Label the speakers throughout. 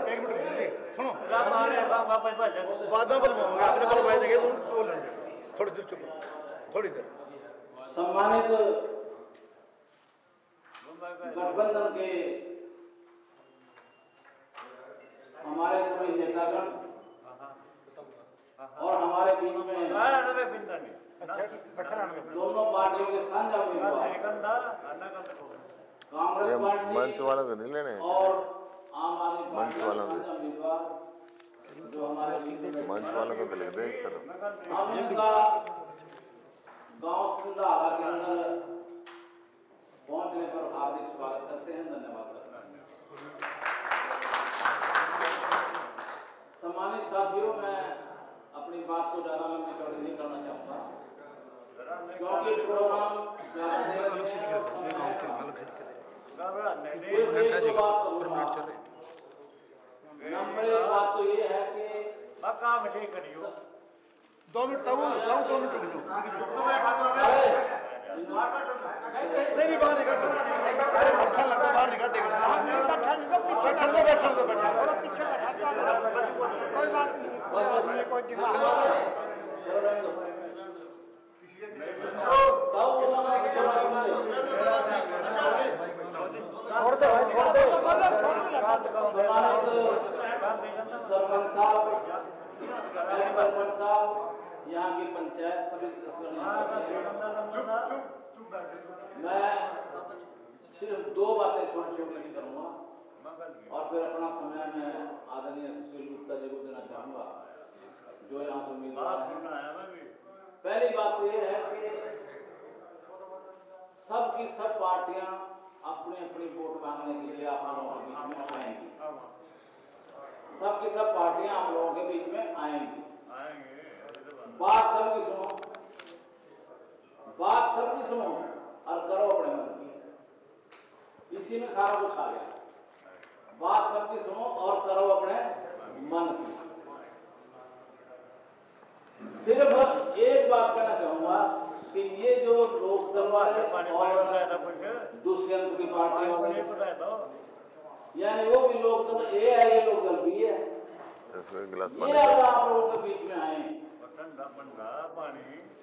Speaker 1: एक मिनट सुनो बादा बुलवाओगे अपने बुलवाए देंगे तो बोल लेंगे थोड़ी देर चुप थोड़ी देर।
Speaker 2: सम्मानित गठबंधन के हमारे सभी नेतागण और हमारे बीच में दोनों पार्टियों के साझा उम्मीदवार कांग्रेस पार्टी
Speaker 3: मंच वाला तो नहीं लेने
Speaker 2: और आम आदमी
Speaker 3: मंच
Speaker 2: पार्टी
Speaker 3: वाला
Speaker 2: के साझा उम्मीदवार जो हमारे
Speaker 3: मंच वाला को तो लिख दे एक तरफ।
Speaker 2: हम इनका गांव सिंधारा के अंदर पहुंचने पर हार्दिक स्वागत करते हैं, धन्यवाद करते हैं। सम्मानित साथियों, मैं अपनी बात को ज्यादा लंबी चौड़ी नहीं करना चाहूंगा क्योंकि प्रोग्राम नंबर एक बात तो ये है कि
Speaker 1: 2 मिनट तब 2 मिनट रुक जाओ नहीं बाहर निकल अच्छा लगता बाहर निकल देगा कोई बात नहीं कोई दिमाग छोड़ दो
Speaker 2: सरपंच साहब, यहाँ की पंचायत सभी मैं सिर्फ 2 बातें छोटी की करूंगा और फिर अपना समय मैं आदरणीय सुशील गुप्ता जी को देना चाहूंगा जो यहाँ से उम्मीदवार हैं। पहली बात तो ये है कि सब की सब पार्टियां अपनी अपनी वोट मांगने के लिए आप लोगों के बीच में आएंगी। सब की सब पार्टियां आप लोगों के बीच में आएंगी। बात सबकी सुनो और करो अपने मन की। इसी में सारा कुछ आ गया। बात सबकी सुनो और करो अपने मन की। सिर्फ एक बात कहना चाहूंगा कि ये जो लोकदल वाले और दुष्यंत की पार्टी यानी वो भी लोकदल ए है, ये लोकदल बी है। ये अगर आप लोगों के बीच में आए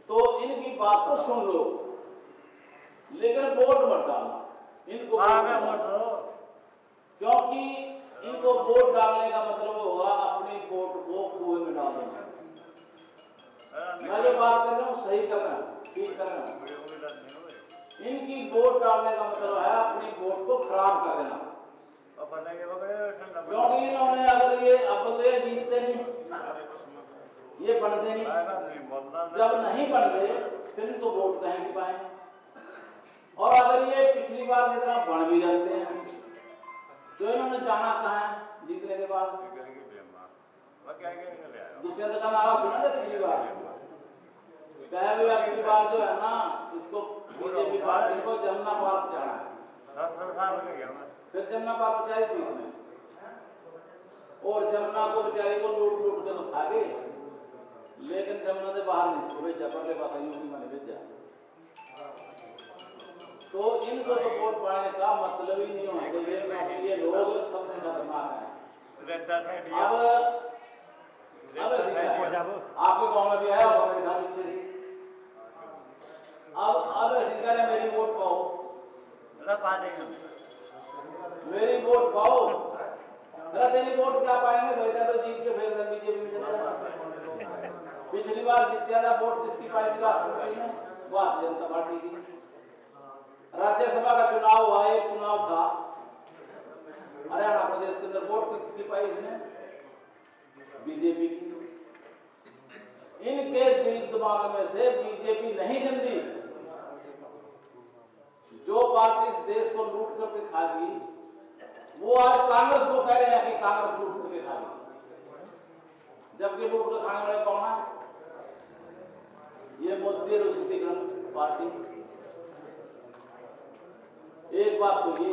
Speaker 2: तो इनकी बात तो सुन लो, लेकिन वोट मत डालना इनको, क्योंकि इनको वोट डालने का मतलब होगा अपनी वोट को कुएं में डाल देना। मैं जो बात कर रहा हूँ सही कर रहा हूँ, ठीक कर रहा हूँ। इनकी वोट डालने का मतलब है अपनी वोट को खराब कर देना, क्योंकि इन्होंने अगर ये अब तो ये जीतते नहीं, ये बनते नहीं, जब नहीं बनते फिर इनको वोट कहीं भी पाए। और अगर ये पिछली बार की तरह बन भी जाते हैं तो इन्होंने जाना कहाँ है जीतने के बाद? दूसरे का नारा सुना था पिछली बार, कहे भी अपनी बार जो है ना इसको बीजेपी पार्टी को जमुना पार्क जाना है। फिर जमुना पार्क बेचारी बीच में, और जमुना को बेचारी को लूट के तो खा गए, लेकिन जमुना से बाहर नहीं भेजा, परले पास मैंने भेजा। तो इनको तो वोट पाने का मतलब ही नहीं होना चाहिए, क्योंकि ये लोग सबसे खतरनाक हैं। अब आपके गाँव में भी आया होगा मेरे घर पीछे। अब ने मेरी वोट पाओ, मेरी वोट पाओ। तेरी वोट क्या पाएंगे भैया, तो जीत के फिर बीजेपी में चला जाएगा। पिछली बार जीत ज्यादा वोट किसकी पाई थी राष्ट्रपति में? भारतीय जनता पार्टी की। राज्यसभा का चुनाव हुआ, एक चुनाव था हरियाणा प्रदेश के अंदर, वोट किसकी पाई इसने? बीजेपी की। इनके दिल दिमाग में से बीजेपी नहीं जलती। जो पार्टी इस देश को लूट करके खा गई, वो आज कांग्रेस को कह रहे हैं कि कांग्रेस लूट करके खा गई, जबकि लूट कर खाने वाले कौन है? ये मोदी और उसकी पार्टी। एक बात तो ये,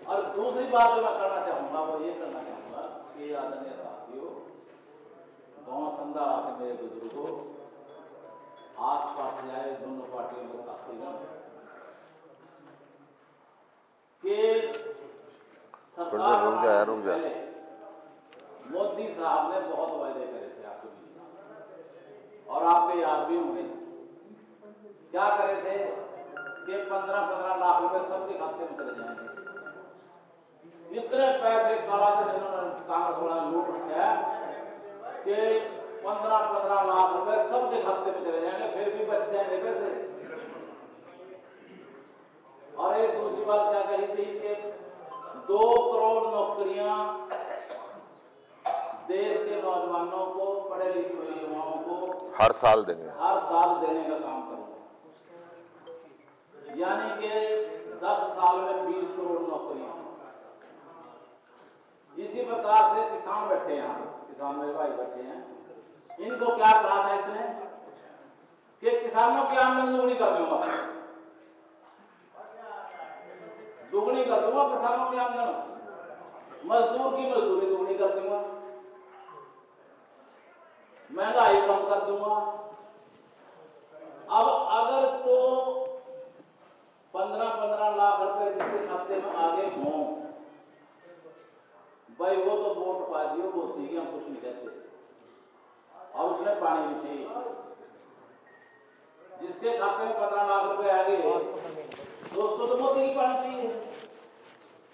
Speaker 2: और दूसरी बात जो मैं करना चाहूंगा वो ये करना चाहूंगा कि आदरणीय साथियों, गांव संधारा के मेरे बुजुर्गों, आस पास जाए दोनों पार्टियों के साथीगण,
Speaker 3: थोड़ी देर रुक जा यार, रुक जा।
Speaker 2: मोदी साहब ने बहुत वायदे करे थे आपके लिए और आपके याद भी होंगे। क्या करे थे कि 15-15 लाख रुपए सबके खाते में चले जाएंगे। इतने पैसे काला थे जिन्होंने कांग्रेस वाला लूट रखा कि 15-15 लाख रुपए सबके खाते में चले जाएंगे, फिर भी बच जाएंगे पैसे। और एक दूसरी बात क्या कही थी कि 2 करोड़ नौकरियां देश के नौजवानों को, पढ़े लिखे युवाओं को
Speaker 3: हर साल देंगे,
Speaker 2: हर साल देने का काम करूंगा। यानी कि 10 साल में 20 करोड़ नौकरियां। इसी प्रकार से किसान बैठे हैं, किसान मेरे भाई बैठे हैं, इनको क्या कहा था इसने कि किसानों की आमदनी दुगनी कर दूंगा, दुगनी कर दूंगा किसानों की आमदनी, मजदूर की मजदूरी दुगनी कर दूंगा, महंगाई कम कर दूंगा। अब अगर तो 15-15 लाख रुपए जिसके खाते में आगे हों, भाई वो तो वोट पा दियो, मोदी की हम कुछ नहीं कहते, और उसने पानी भी चाहिए। जिसके खाते में 15 लाख रुपए आ गए तो उसको तो मोदी की पानी चाहिए,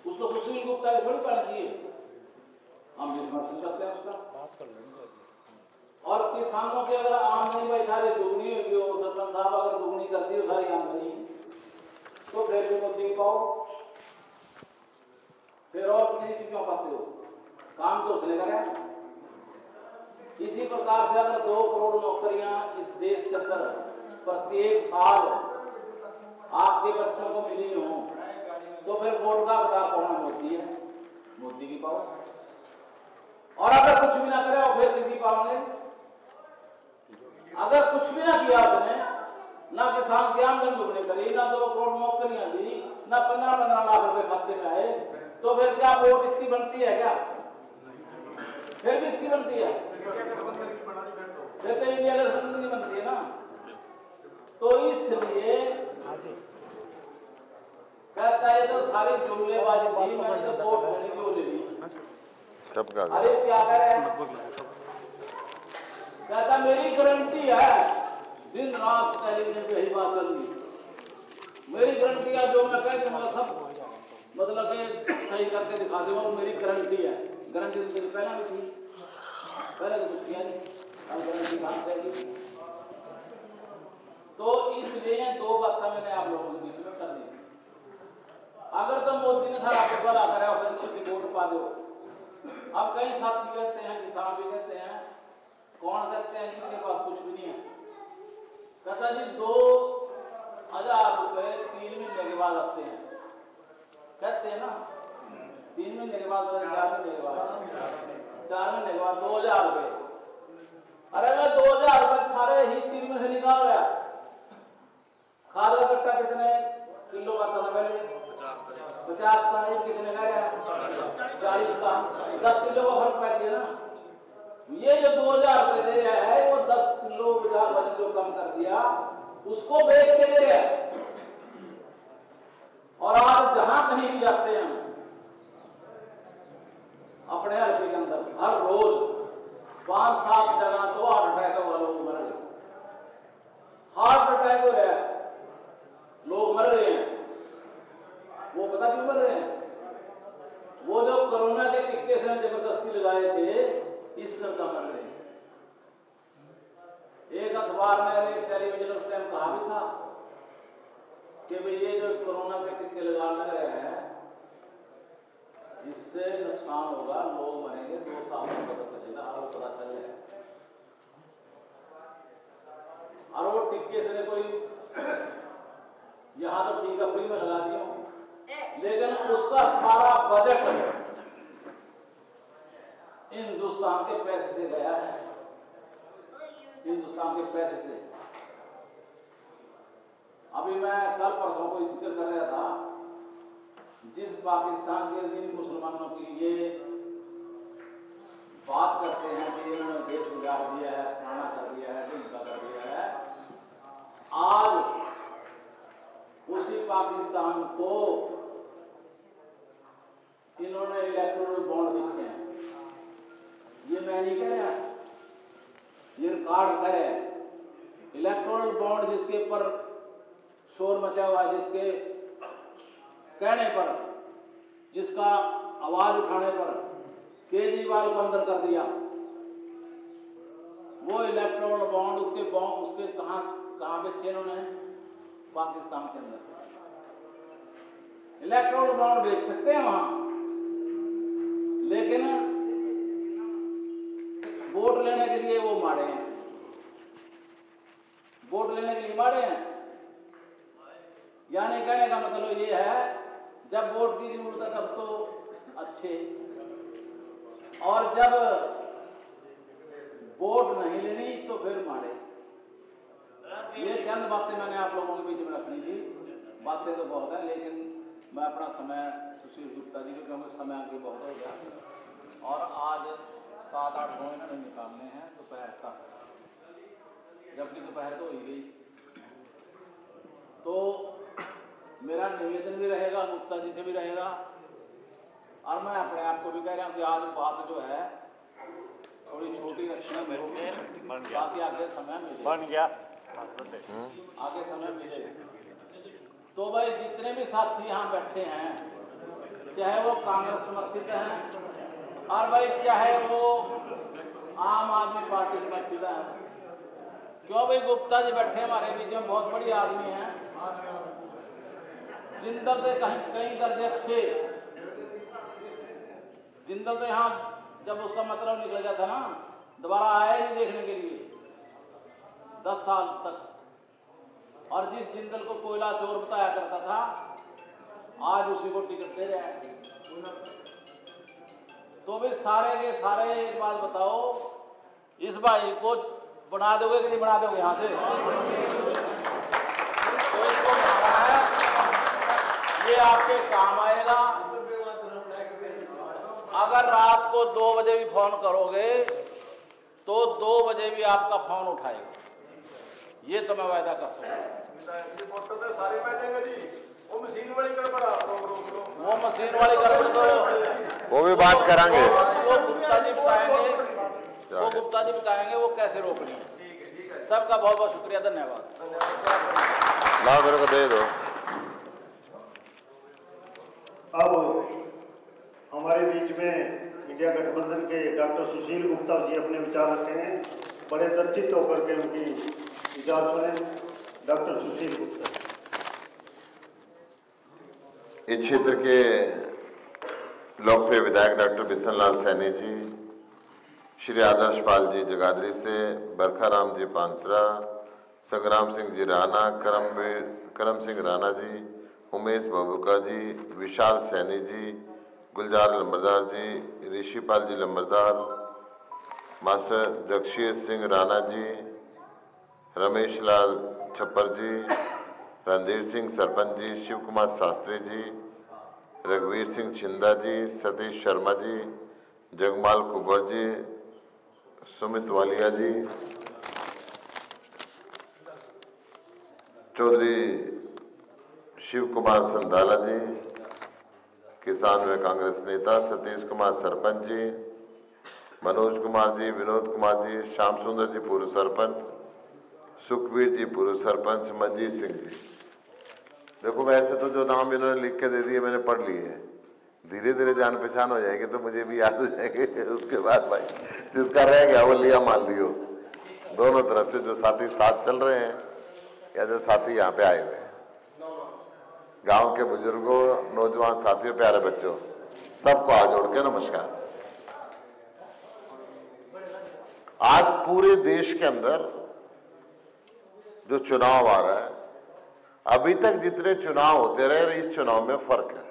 Speaker 2: उसको सुशील गुप्ता की थोड़ी पानी चाहिए। हम भी समर्थन करते हैं उसका। और किसानों के अगर आमदनी भाई सारी दुगनी होगी, सरपंच साहब अगर दुगनी करती हो सारी आमदनी, तो फिर भी मोदी पाओ, फिर और किसी से क्यों पाते हो? काम तो उसने करा। इसी प्रकार से अगर 2 करोड़ नौकरियां इस देश के अंदर प्रत्येक साल आपके बच्चों को मिली हो, तो फिर वोट का हकदार कौन है? मोदी है, मोदी की पाओ। और अगर कुछ भी ना करे और फिर किसी पाओगे? अगर कुछ भी ना किया आपने, ना किसान की आमदनी दुगनी करी, ना 2 करोड़ नौकरियां दी, ना 15-15 लाख रुपए खाते में आए, तो फिर क्या वोट इसकी बनती है? क्या फिर भी इसकी बनती है? फिर तो इंडिया गठबंधन की बनती है ना। तो इसलिए कहता है तो सारी जुमलेबाजी थी, मैंने तो वोट होने की वो ले ली। अरे क्या कह रहे हैं? कहता मेरी गारंटी है, दिन रात टेलीविजन पे यही बात करूंगी, मेरी गारंटी है, जो मैं कह दूंगा सब मतलब कि सही करके दिखा दूंगा, वो मेरी गारंटी है। गारंटी तो पहला भी थी, पहले तो कुछ किया नहीं, अब गारंटी कहां से आएगी? तो इसलिए 2 बातें मैंने आप लोगों के बीच में कर दी। अगर तो मोदी ने था आपके बल आकर उसकी वोट पा दो। अब कई साथी कहते हैं, किसान भी कहते हैं, कौन कहते हैं जिनके पास कुछ भी नहीं है, कहता जी 2000 रुपए 3 महीने के बाद आते हैं, कहते हैं ना, 3 महीने के बाद, 4 महीने के बाद, 4 महीने के बाद 2000 रुपए। अरे मैं 2000 रुपए सारे ही सील में से निकाल रहा। खाद का कट्टा कितने किलो का था पहले? 50 का। नहीं, कितने का है? 40 का। 10 किलो का फर्क पड़ गया ना। ये जो 2000 रुपए दे रहा है, वो 10 किलो वजन जो कम कर दिया, उसको बेच के दे रहा है। और आज जहां कहीं भी जाते हैं अपने हल्के के अंदर, हर रोज 5-7 जगह तो हार्ट अटैक वालों को मर रहे, हार्ट अटैक हो रहा है, लोग मर रहे हैं। वो पता क्यों मर रहे हैं? वो जो कोरोना के टिक्के से जबरदस्ती लगाए थे, इस करता मर रहे हैं। एक अखबार ने, एक टेलीविजन उस टाइम कहा भी था कि भाई ये जो कोरोना के टिक्के लगाने लग रहे हैं, इससे नुकसान होगा, लोग मरेंगे, 2 साल में पता चलेगा। वो पता चल रहा है। और वो टिक्के से कोई यहाँ तो टीका फ्री में लगा दिया, लेकिन उसका सारा बजट हिंदुस्तान के पैसे से गया है, हिंदुस्तान के पैसे से। अभी मैं कल परसों को जिक्र कर रहा था, जिस पाकिस्तान के जिन मुसलमानों की ये बात करते हैं कि इन्होंने देश उजाड़ दिया है, खाना कर दिया है, ढिंका कर दिया है, आज उसी पाकिस्तान को इन्होंने नहीं कह रहा, ये रिकॉर्ड करे इलेक्टोरल बॉन्ड जिसके ऊपर शोर मचा हुआ है, जिसके कहने पर, जिसका आवाज उठाने पर केजरीवाल को अंदर कर दिया, वो इलेक्टोरल बॉन्ड उसके कहां बेचे इन्होंने? पाकिस्तान के अंदर इलेक्टोरल बॉन्ड बेच सकते हैं वहां, लेकिन वोट लेने के लिए वो मारे हैं, वोट लेने के लिए मारे हैं। यानी कहने का मतलब ये है, जब वोट की जरूरत है तब तो अच्छे, और जब वोट नहीं लेनी तो फिर मारे। ये चंद बातें मैंने आप लोगों के बीच में रखनी थी। बातें तो बहुत है, लेकिन मैं अपना समय सुशील गुप्ता जी को, क्योंकि समय आगे बहुत हो गया और आज 7-8 घंटे इन्होंने निकालने हैं दोपहर तक, जबकि दोपहर तो हो ही गई। तो मेरा निवेदन भी रहेगा, गुप्ता जी से भी रहेगा, और मैं अपने आप को भी कह रहा हूँ कि आज बात जो है थोड़ी छोटी रखनी है, ताकि आगे समय मिले, बन गया आगे समय मिले। तो भाई जितने भी साथी यहाँ बैठे हैं, चाहे वो कांग्रेस समर्थित हैं और भाई चाहे वो आम आदमी पार्टी समर्थित है, क्यों भाई गुप्ता जी बैठे हमारे बीच में, बहुत बड़ी आदमी हैं, जिंदल से कई दर्जे अच्छे। जिंदल तो यहाँ जब उसका मतलब निकल गया था ना, दोबारा आया ही नहीं देखने के लिए 10 साल तक। और जिस जिंदल को कोयला चोर बताया करता था, आज उसी को टिकट दे रहे हैं। तो भी सारे के सारे एक बात बताओ, इस भाई को बना दोगे कि नहीं बना दोगे यहाँ से? तो इसको बनाना है, ये आपके काम आएगा। अगर रात को 2 बजे भी फोन करोगे तो 2 बजे भी आपका फोन उठाएगा, ये तो मैं वायदा कर सकता हूँ। वो मशीन वाली गड़बड़ तो
Speaker 3: वो भी बात करांगे,
Speaker 2: वो गुप्ता जी बताएंगे वो कैसे रोकनी है। सबका बहुत बहुत शुक्रिया, धन्यवाद।
Speaker 3: ला मेरे को दे दो।
Speaker 4: अब हमारे बीच में इंडिया गठबंधन के डॉक्टर सुशील गुप्ता जी अपने विचार रखते हैं। बड़े दर्शित होकर के उनकी विचार सुने। डॉक्टर सुशील गुप्ता।
Speaker 3: इस क्षेत्र के लोकप्रिय विधायक डॉक्टर बिशन लाल सैनी जी, श्री आदर्श पाल जी जगाधरी से, बरखाराम जी पानसरा, संग्राम सिंह जी राणा, करम सिंह राणा जी, उमेश बबुका जी, विशाल सैनी जी, गुलजार लंबरदार जी, ऋषिपाल जी लंबरदार, मास्टर जगशीर सिंह राणा जी, रमेश लाल छप्पर जी, रणधीर सिंह सरपंच जी, शिव कुमार शास्त्री जी, रघुवीर सिंह छिंदा जी, सतीश शर्मा जी, जगमाल कुबर जी, सुमित वालिया जी, चौधरी शिव कुमार संधाला जी, किसान व कांग्रेस नेता सतीश कुमार सरपंच जी, मनोज कुमार जी, विनोद कुमार जी, श्याम सुंदर जी पूर्व सरपंच, सुखबीर जी पूर्व सरपंच, मंजीत सिंह जी। देखो वैसे तो जो नाम इन्होंने लिख के दे दिए मैंने पढ़ लिए हैं, धीरे धीरे जान पहचान हो जाएगी तो मुझे भी याद हो जाएंगे। उसके बाद भाई जिसका रह गया वो लिया मान लियो। दोनों तरफ से जो साथी साथ चल रहे हैं या जो साथी यहाँ पे आए हुए हैं, गांव के बुजुर्गों, नौजवान साथियों, प्यारे बच्चों, सबको हाथ जोड़ के नमस्कार। आज पूरे देश के अंदर जो चुनाव आ रहा है, अभी तक जितने चुनाव होते रहे इस चुनाव में फर्क है।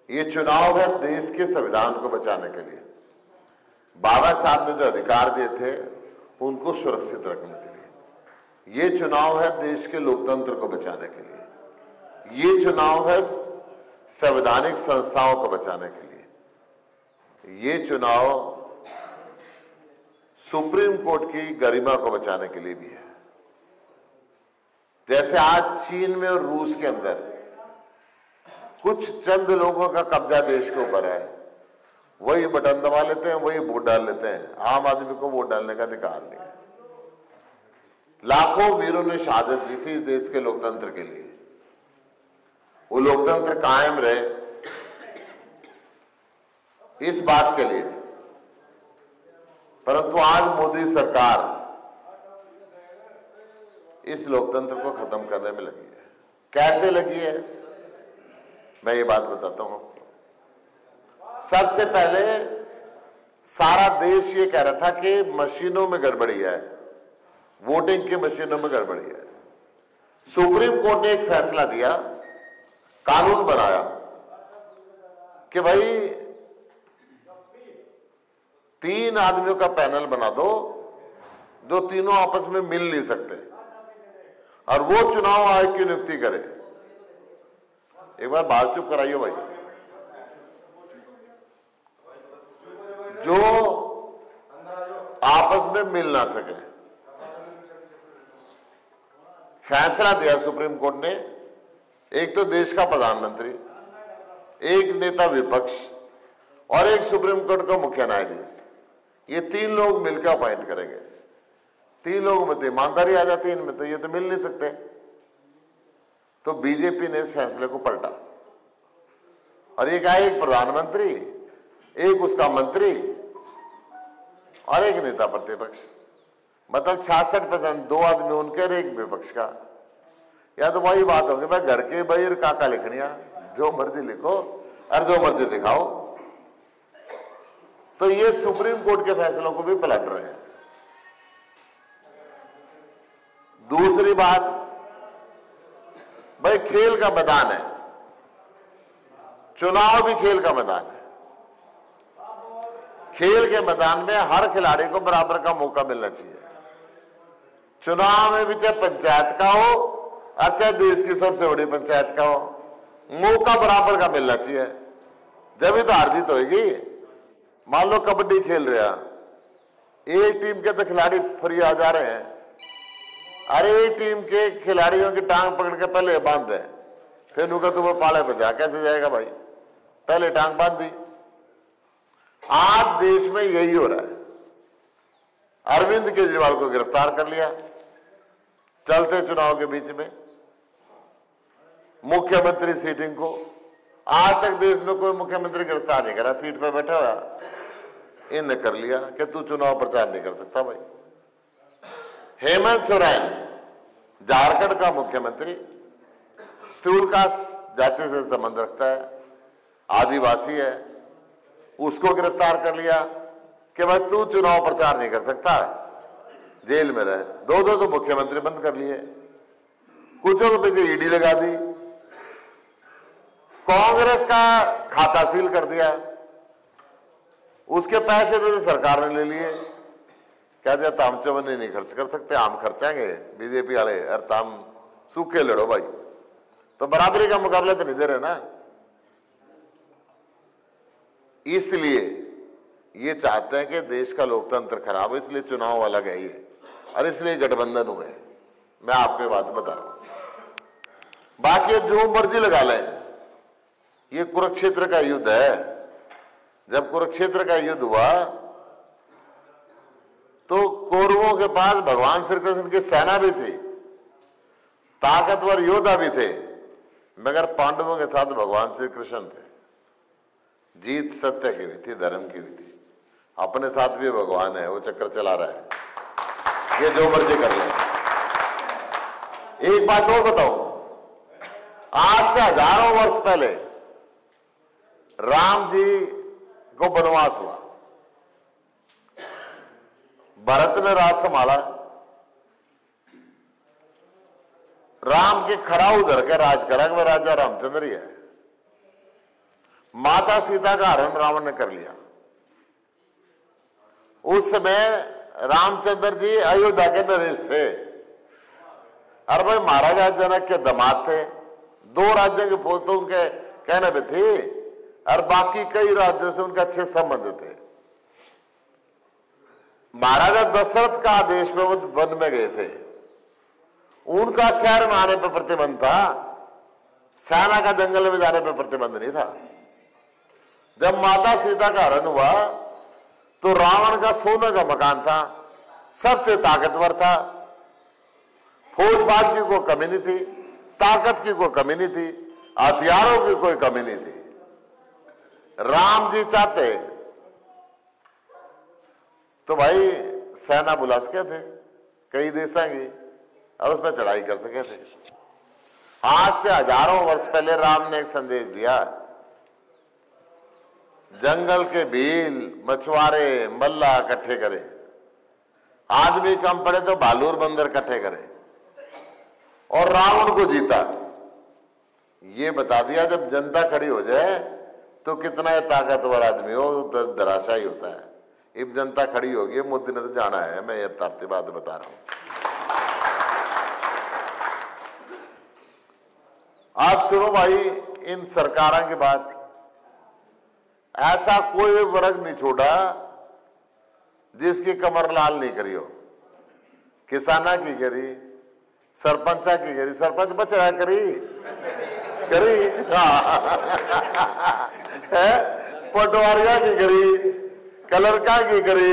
Speaker 3: ये चुनाव है देश के संविधान को बचाने के लिए, बाबा साहब ने जो अधिकार दिए थे उनको सुरक्षित रखने के लिए। ये चुनाव है देश के लोकतंत्र को बचाने के लिए। ये चुनाव है संवैधानिक संस्थाओं को बचाने के लिए। ये चुनाव सुप्रीम कोर्ट की गरिमा को बचाने के लिए भी है। जैसे आज चीन में और रूस के अंदर कुछ चंद लोगों का कब्जा देश के ऊपर है, वही बटन दबा लेते हैं, वही वोट डाल लेते हैं। आम आदमी को वोट डालने का अधिकार नहीं है। लाखों वीरों ने शहादत दी थी इस देश के लोकतंत्र के लिए। वो लोकतंत्र कायम रहे इस बात के लिए। परंतु आज मोदी सरकार इस लोकतंत्र को खत्म करने में लगी है। कैसे लगी है, मैं ये बात बताता हूं आपको। सबसे पहले सारा देश ये कह रहा था कि मशीनों में गड़बड़ी है, वोटिंग की मशीनों में गड़बड़ी है। सुप्रीम कोर्ट ने एक फैसला दिया, कानून बनाया कि भाई 3 आदमियों का पैनल बना दो जो तीनों आपस में मिल नहीं सकते, और वो चुनाव आयोग की नियुक्ति करे। एक बार बात चुप कराइयो भाई। जो आपस में मिल ना सके, फैसला दिया सुप्रीम कोर्ट ने। एक तो देश का प्रधानमंत्री, एक नेता विपक्ष और एक सुप्रीम कोर्ट का मुख्य न्यायाधीश, ये 3 लोग मिलकर अपॉइंट करेंगे। 3 लोगों में तो ईमानदारी आ जाती है, इनमें तो ये तो मिल नहीं सकते। तो बीजेपी ने इस फैसले को पलटा और ये कहा एक प्रधानमंत्री, एक उसका मंत्री और एक नेता प्रतिपक्ष, मतलब 66%, 2 आदमी उनके और एक विपक्ष का। या तो वही बात होगी, भाई घर के बहिर काका लिखनिया, जो मर्जी लिखो और जो मर्जी दिखाओ। तो ये सुप्रीम कोर्ट के फैसलों को भी पलट रहे हैं। दूसरी बात, भाई खेल का मैदान है, चुनाव भी खेल का मैदान है। खेल के मैदान में हर खिलाड़ी को बराबर का मौका मिलना चाहिए। चुनाव में भी चाहे पंचायत का हो और चाहे देश की सबसे बड़ी पंचायत का हो, मौका बराबर का मिलना चाहिए, जब तो हार जीत होगी। मान लो कबड्डी खेल रहे हैं, एक टीम के तो खिलाड़ी फ्री आ जा रहे हैं, अरे एक टीम के खिलाड़ियों की टांग पकड़ के पहले बांध दे, फिर उनका तुम्हें पाले पे जा कैसे जाएगा भाई, पहले टांग बांध दी। आज देश में यही हो रहा है। अरविंद केजरीवाल को गिरफ्तार कर लिया चलते चुनाव के बीच में, मुख्यमंत्री सीटिंग को। आज तक देश में कोई मुख्यमंत्री गिरफ्तार नहीं करा, सीट पर बैठा हुआ, इनने कर लिया कि तू चुनाव प्रचार नहीं कर सकता भाई। हेमंत सोरेन झारखंड का मुख्यमंत्री, स्टूल कास्ट जाति से संबंध रखता है, आदिवासी है, उसको गिरफ्तार कर लिया कि भाई तू चुनाव प्रचार नहीं कर सकता, जेल में रहे। 2 तो मुख्यमंत्री बंद कर लिए, कुछों के पीछे ईडी लगा दी, कांग्रेस का खाता सील कर दिया, उसके पैसे तो सरकार ने ले लिए। क्या जाता हम चवन्नी नहीं खर्च कर सकते, हम खर्चाएंगे बीजेपी वाले, अरे ताम सूखे लड़ो भाई, तो बराबरी का मुकाबला तो नहीं दे रहे ना। इसलिए ये चाहते हैं कि देश का लोकतंत्र खराब है, इसलिए चुनाव अलग है ये, और इसलिए गठबंधन हुए। मैं आपको बात बता रहा हूं, बाकी जो मर्जी लगा लें, ये कुरुक्षेत्र का युद्ध है। जब कुरुक्षेत्र का युद्ध हुआ तो कौरवों के पास भगवान श्री कृष्ण की सेना भी थी, ताकतवर योद्धा भी थे, मगर पांडवों के साथ भगवान श्री कृष्ण थे। जीत सत्य की भी थी, धर्म की भी थी। अपने साथ भी भगवान है, वो चक्कर चला रहा है, ये जो मर्जी कर ले। एक बात और बताऊं, आज से हजारों वर्ष पहले राम जी को वनवास हुआ, भरत ने राज संभाला, राम के खड़ा उधर के राज करा, वह राजा रामचंद्र ही है। माता सीता का हरण रावण ने कर लिया। उस समय रामचंद्र जी अयोध्या के नरेश थे, और भाई महाराजा जनक के दामाद थे। 2 राज्यों की फौज तो उनके कहने पे थी, और बाकी कई राज्यों से उनके अच्छे संबंध थे। महाराजा दशरथ का आदेश में वो वन में गए थे, उनका शहर में आने पर प्रतिबंध था, सेना का जंगल में जाने पर प्रतिबंध नहीं था। जब माता सीता का हरण हुआ तो रावण का सोने का मकान था, सबसे ताकतवर था, फौज की कोई कमी नहीं थी, ताकत की कोई कमी नहीं थी, हथियारों की कोई कमी नहीं थी। राम जी चाहते तो भाई सेना बुला सके थे कई देशों की और उस पर चढ़ाई कर सके थे। आज से हजारों वर्ष पहले राम ने एक संदेश दिया, जंगल के भील, मछुआरे, मल्ला इकट्ठे करें, आदमी कम पड़े तो भालू और बंदर इकट्ठे करें और रावण को जीता। ये बता दिया जब जनता खड़ी हो जाए तो कितना ताकतवर आदमी हो धराशायी होता है। अब जनता खड़ी होगी, मोदी ने तो जाना है, मैं ये तारते बात बता रहा हूं। आप सुनो भाई इन सरकारों की बात, ऐसा कोई वर्ग नहीं छोड़ा जिसकी कमर लाल नहीं करी हो। किसाना की करी, सरपंचा की करी, सरपंच बच रहा करी पटवारिया की करी, कलरका की करी,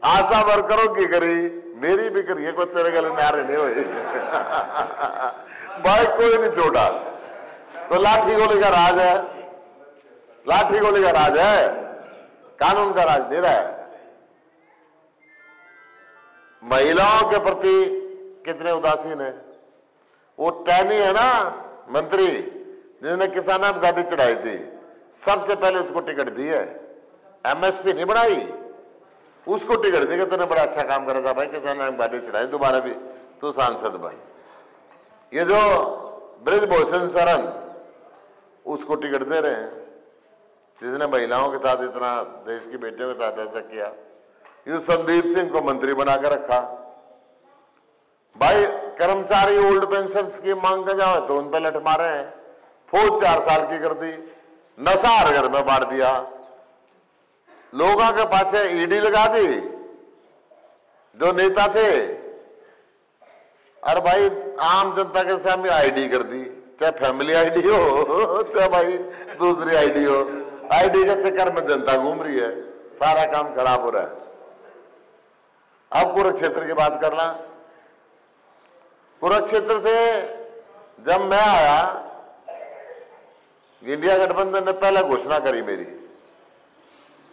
Speaker 3: आशा वर्करों की करी, मेरी भी करी है, कोई तेरे गले नारे नहीं हुए भाई कोई नहीं छोड़ा। तो लाठी गोली का राज है, लाठी गोली का राज है, कानून का राज नहीं रहा है। महिलाओं के प्रति कितने उदासीन है। वो टैनी है ना मंत्री जिसने किसानों पर गाड़ी चढ़ाई थी, सबसे पहले उसको टिकट दी है, एमएसपी नहीं बढ़ाई, उसको टिकट दी कि तूने बड़ा अच्छा काम करा था भाई, किसानों पर गाड़ी चढ़ाई, दोबारा भी तू सांसद बन। ये जो ब्रिजभूषण शरण उसको टिकट दे रहे हैं जिसने महिलाओं के साथ इतना, देश की बेटियों के साथ ऐसा किया। यू संदीप सिंह को मंत्री बनाकर रखा। भाई कर्मचारी ओल्ड पेंशन स्कीम मांग कर जाओ तो उन पर लठ मारे हैं, फौज 4 साल की कर दी, नशा हर घर में बांट दिया, लोगों के पाछे ईडी लगा दी जो नेता थे, और भाई आम जनता के सामने आईडी कर दी, चाहे फैमिली आईडी हो चाहे भाई दूसरी आईडी हो। आईडी के चक्कर में जनता घूम रही है, सारा काम खराब हो रहा है। अब कुरुक्षेत्र की बात करना। कुरुक्षेत्र से जब मैं आया, इंडिया गठबंधन ने पहले घोषणा करी मेरी,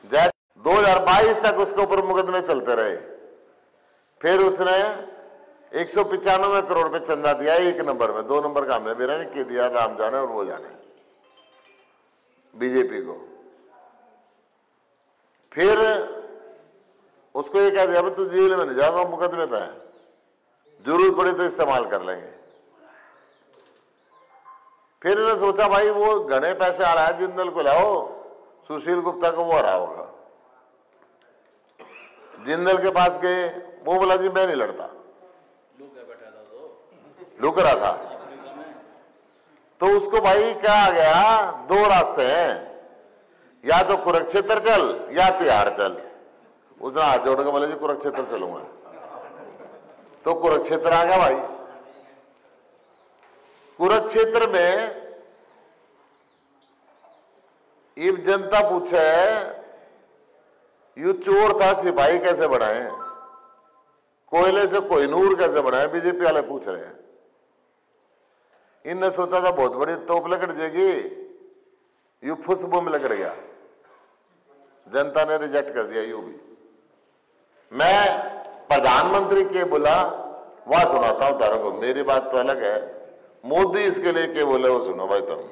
Speaker 3: 2022 तक उसके ऊपर मुकदमे चलते रहे, फिर उसने 195 करोड़ पे चंदा दिया 1 नंबर में, 2 नंबर का हमने भी नहीं दिया, राम जाने और वो जाने बीजेपी को। फिर उसको ये कह दिया तू जेल में नहीं जाएगा, मुकदमे तो है, जरूरत पड़े तो इस्तेमाल कर लेंगे। फिर इन्होंने सोचा भाई वो घने पैसे आ रहा है, जिंदल को लाओ, सुशील गुप्ता को वो हरा होगा। जिंदल के पास गए, वो बोला जी मैं नहीं लड़ता, लुक रहा था। तो उसको भाई क्या गया, 2 रास्ते हैं, या तो कुरुक्षेत्र चल या तिहाड़ चल। उसने हाथ जोड़ के बोला जी कुरुक्षेत्र चलूंगा, तो कुरुक्षेत्र आ गया भाई। कुरुक्षेत्र में अब जनता पूछे यू चोर था सिपाही कैसे बनाए, कोयले से कोहिनूर कैसे बनाए, बीजेपी वाले पूछ रहे हैं। इनने सोचा था बहुत बड़ी तोप लकड़ जाएगी, यू फुस बुम लकड़ गया, जनता ने रिजेक्ट कर दिया। यू भी मैं प्रधानमंत्री के बोला वहां सुनाता हूं तारों को, मेरी बात तो अलग है, मोदी इसके लिए के बोले वो सुनो भाई तुम।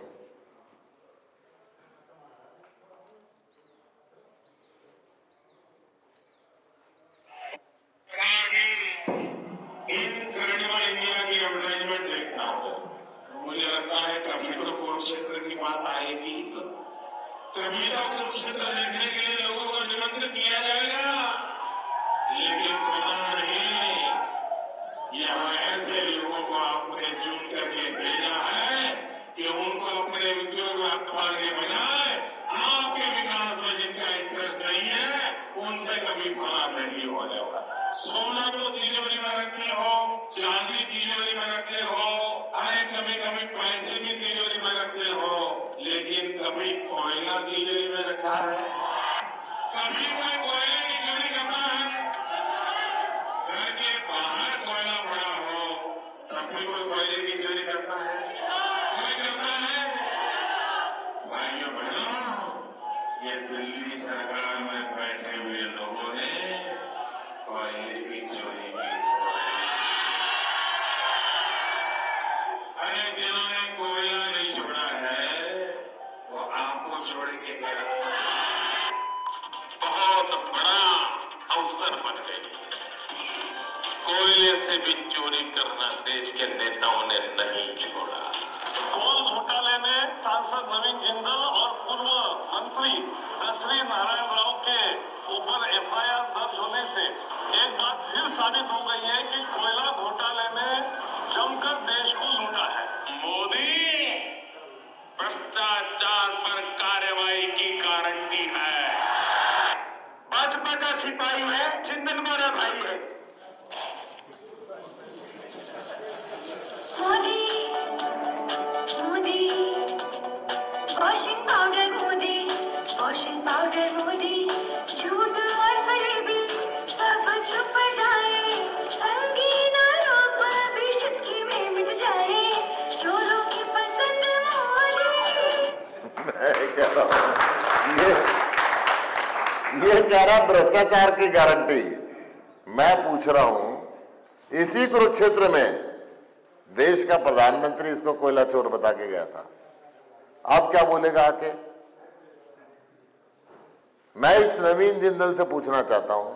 Speaker 5: मुझे लगता है कभी तो कुरुक्षेत्र की बात आएगी, कभी तो कुरुक्षेत्र देखने के लिए लोगों को निमंत्रित किया जाएगा, लेकिन पता नहीं यहाँ ऐसे लोगों को आपने चुन करके भेजा है कि उनको अपने उद्योग रखवाल के बजाय आपके विकास में जिनका इंटरेस्ट नहीं है उनसे कभी भला नहीं होने वाला। सोना तो तिजोरी में रखते हो, चांदी तिजोरी में रखते हो, अरे कभी कभी पैसे भी तिजोरी में रखते हो, लेकिन कभी कोयला तिजोरी में रखा बेकार है। कभी कोई कोयले की चोरी करता है, घर के बाहर कोयला पड़ा हो, तब भी कोई कोयले की चोरी करता है? कोई करता है? भाइयों बहनों, ये दिल्ली सरकार में बैठे हुए लोगों ने कोयले की चोरी की। अरे जिन्होंने कोयला नहीं छोड़ा है, वो आपको छोड़ के गया। बहुत बड़ा अवसर बन गई। कोयले से भी चोरी करना देश के नेताओं ने नहीं छोड़ा। कोल घोटाले में सांसद नवीन जिंदल और पूर्व मंत्री दशरी नारायण राव के ऊपर एफआईआर दर्ज होने से एक बात फिर साबित हो गई है कि कोयला घोटाले में जमकर देश को लूटा है। मोदी भ्रष्टाचार पर कार्रवाई की गारंटी है। भाजपा का सिपाही है, जिंदल हमारा भाई है।
Speaker 6: Modi Modi washing powder Modi, washing powder Modi, झूठ और फरेबी सब छुप जाए, संगीन आरोप भी चुटकी में मिट जाए, चोरों की पसंद मोदी।
Speaker 3: मैं कह रहा हूं ये कह रहा भ्रष्टाचार की गारंटी। मैं पूछ रहा हूं इसी कुरुक्षेत्र में देश का प्रधानमंत्री इसको कोयला चोर बता के गया था, अब क्या बोलेगा आके? मैं इस नवीन जिंदल से पूछना चाहता हूं,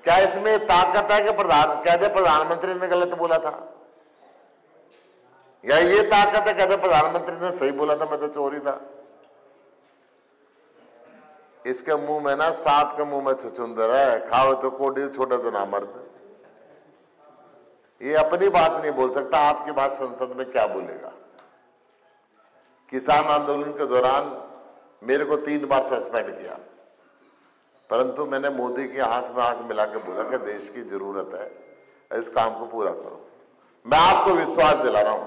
Speaker 3: क्या इसमें ताकत है कि कहते प्रधानमंत्री ने गलत बोला था, या ये ताकत है कहते प्रधानमंत्री ने सही बोला था, मैं तो चोरी था? इसके मुंह में ना सांप के मुंह में छुछुंदर है, खाओ तो कोडी छोटा तो ना मर्द। ये अपनी बात नहीं बोल सकता, आपकी बात संसद में क्या बोलेगा? किसान आंदोलन के दौरान मेरे को 3 बार सस्पेंड किया, परंतु मैंने मोदी की आंख में आंख मिला के बोला कि देश की जरूरत है, इस काम को पूरा करो। मैं आपको विश्वास दिला रहा हूं,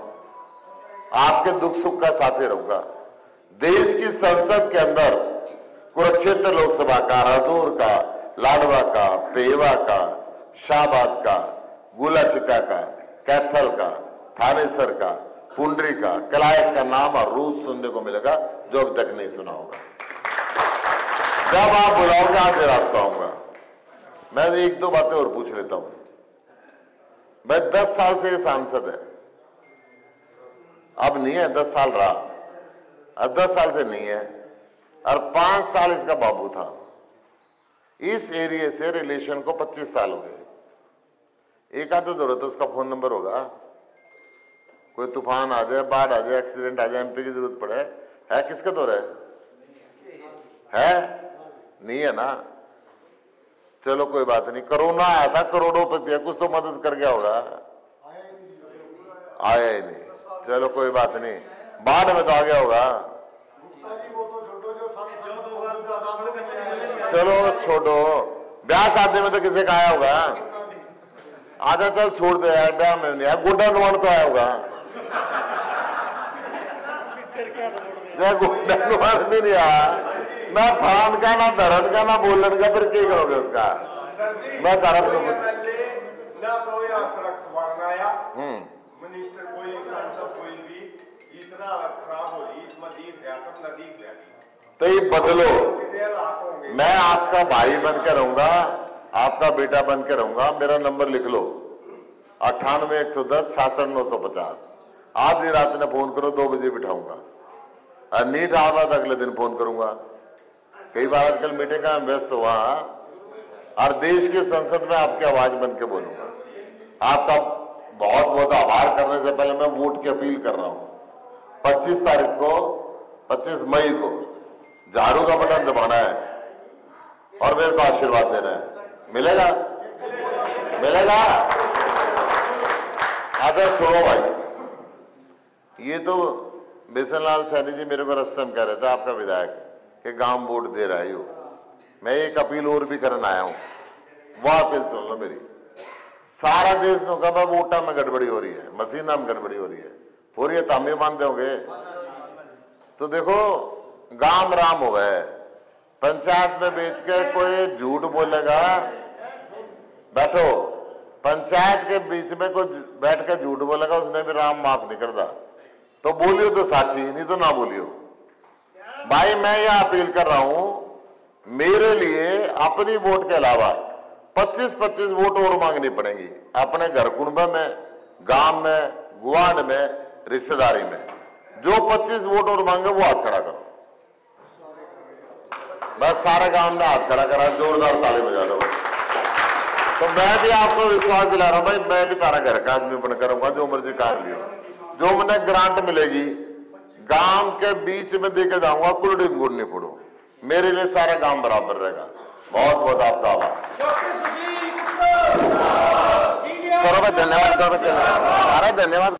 Speaker 3: आपके दुख सुख का साथी रहूंगा। देश की संसद के अंदर कुरुक्षेत्र लोकसभा का, हरदौर का, लाडवा का, पेवा का, शाहबाद का, गुलाचिका का, कैथल का, थानेसर का, पुंडरी का, कलायत का नाम और रूस सुनने को मिलेगा जो अब तक नहीं सुना होगा। जब आप बुलाओगे आज रात आऊंगा। मैं 1-2 बातें और पूछ लेता हूं। मैं 10 साल से ये सांसद है, अब नहीं है, 10 साल रहा, अब 10 साल से नहीं है, और 5 साल इसका बाबू था। इस एरिया से रिलेशन को 25 साल हो गए। एक आध जरूरत है, उसका फोन नंबर होगा, कोई तूफान आ जाए, बाढ़ आ जाए, एक्सीडेंट आ जाए, एमपी की जरूरत पड़े, है किसका दौर है? नहीं है ना? चलो कोई बात नहीं। कोरोना आया था, करोड़ों पति, कुछ तो मदद कर गया होगा, आया ही नहीं। चलो कोई बात नहीं, बाढ़ में तो आ गया होगा। चलो छोड़ो, ब्याह शादी में तो किसी का आया होगा। आजा चल छोड़ दे यार, ब्याह में नहीं आया, गुड्डा नुमान तो आया होगा। गुड्डा नुमान भी नहीं आया, ना फान का, ना धरन का, ना बोलन का, फिर क्या करोगे उसका? मैं धरन को
Speaker 1: ना कोई सड़क संवारना आया, मिनिस्टर कोई, सांसद कोई भी, इतना खराब हो रही, इसमें दीख रहा, सब न दीख रहा।
Speaker 3: तो ये बदलो। मैं आपका भाई बन के रहूंगा, आपका बेटा बन के रहूंगा। मेरा नंबर लिख लो, 98 110 66 950। आधी रात ने फोन करो, 2 बजे बिठाऊंगा, और नीट आवा तो अगले दिन फोन करूंगा। कई बार आजकल मीटिंग का व्यस्त हुआ, और देश की संसद में आपकी आवाज बन के बोलूंगा। आपका बहुत बहुत आभार करने से पहले मैं वोट की अपील कर रहा हूं। 25 तारीख को, 25 मई को झाड़ू का बटन दबाना है और मेरे को आशीर्वाद देना है। मिलेगा? मिलेगा? आदर सुनो भाई, ये तो बिशनलाल सैनी जी मेरे को रास्ते में कह रहे थे, आपका विधायक, कि गांव वोट दे रहा है यू। मैं एक अपील और भी करने आया हूं, वह अपील सुन लो मेरी। सारा देश में कहा वोटा में गड़बड़ी हो रही है, मशीना में गड़बड़ी हो रही है तो हम भी मानते होंगे। तो देखो, गांव राम हुए। पंचायत में बैठ के कोई झूठ बोलेगा, बैठो, पंचायत के बीच में कोई बैठ के झूठ बोलेगा, उसने भी राम माफ नहीं करता। तो बोलियो तो साची, नहीं तो ना बोलियो। भाई मैं यह अपील कर रहा हूं, मेरे लिए अपनी वोट के अलावा 25-25 वोट और मांगनी पड़ेंगी अपने घर कुंभ में, गांव में, गुआंढ में, रिश्तेदारी में। जो 25 वोट और मांगे वो हाथ खड़ा करो। बस सारे गांव में हाथ खड़ा करा, जोरदार ताली बजा दो। तो मैं भी आपको विश्वास दिला रहा हूं भाई, मैं भी तारा घर का आदमी बन करूंगा, जो मर्जी कार लियो। जो मुझे ग्रांट मिलेगी गांव के बीच में देके जाऊंगा, कुलडी गुड़ नहीं फोड़ू, मेरे लिए सारा गांव बराबर रहेगा। बहुत बहुत आपका आभार। धन्यवाद, धन्यवाद।